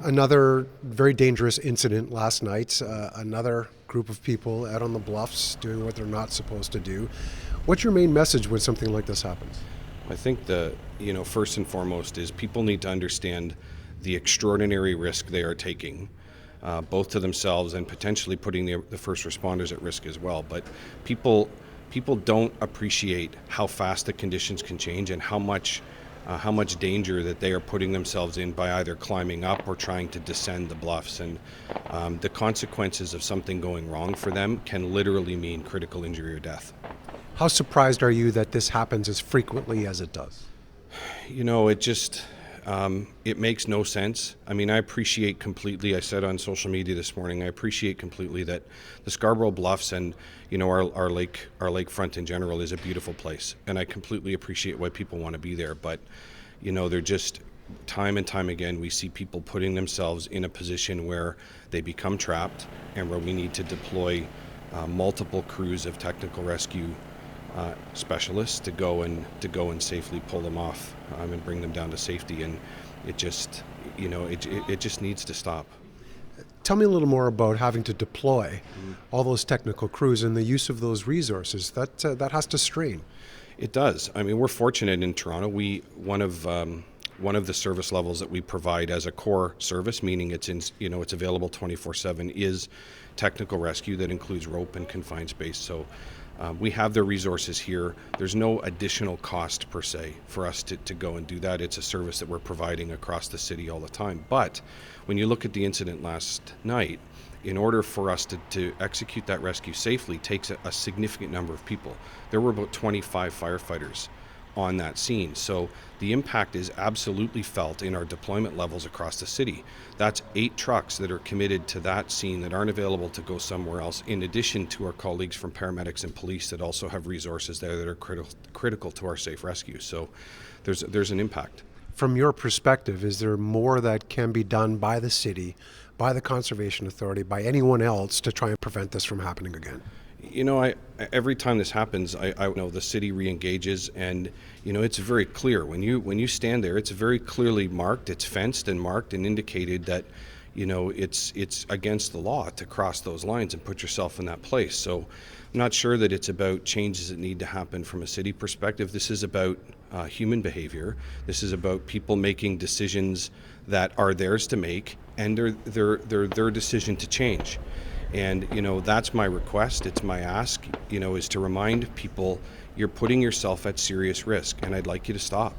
Another very dangerous incident last night. Another group of people out on the bluffs doing what they're not supposed to do. What's your main message when something like this happens? I think first and foremost is people need to understand the extraordinary risk they are taking, both to themselves and potentially putting the first responders at risk as well. But people don't appreciate how fast the conditions can change and how much danger that they are putting themselves in by either climbing up or trying to descend the bluffs. And the consequences of something going wrong for them can literally mean critical injury or death. How surprised are you that this happens as frequently as it does? It makes no sense. I mean, I appreciate completely, I said on social media this morning, I appreciate completely that the Scarborough Bluffs and, our lakefront in general is a beautiful place. And I completely appreciate why people want to be there. But, they're just, time and time again, we see people putting themselves in a position where they become trapped and where we need to deploy multiple crews of technical rescue specialists to go and safely pull them off and bring them down to safety. And it just needs to stop. Tell me a little more about having to deploy all those technical crews and the use of those resources. That has to strain. It does. I mean, we're fortunate in Toronto. One of the service levels that we provide as a core service, meaning it's available 24/7, is technical rescue that includes rope and confined space. So we have the resources here. There's no additional cost per se for us to go and do that. It's a service that we're providing across the city all the time. But when you look at the incident last night, in order for us to execute that rescue safely takes a significant number of people. There were about 25 firefighters on that scene. So the impact is absolutely felt in our deployment levels across the city. That's 8 trucks that are committed to that scene that aren't available to go somewhere else, in addition to our colleagues from paramedics and police that also have resources there that are critical to our safe rescue. So there's an impact. From your perspective, is there more that can be done by the city, by the Conservation Authority, by anyone else to try and prevent this from happening again? Every time this happens, I know the city re-engages, and it's very clear when you stand there. It's very clearly marked. It's fenced and marked and indicated that it's against the law to cross those lines and put yourself in that place. So I'm not sure that it's about changes that need to happen from a city perspective. This is about human behavior. This is about people making decisions that are theirs to make, and they're their decision to change. And, that's my request. It's my ask, is to remind people you're putting yourself at serious risk, and I'd like you to stop.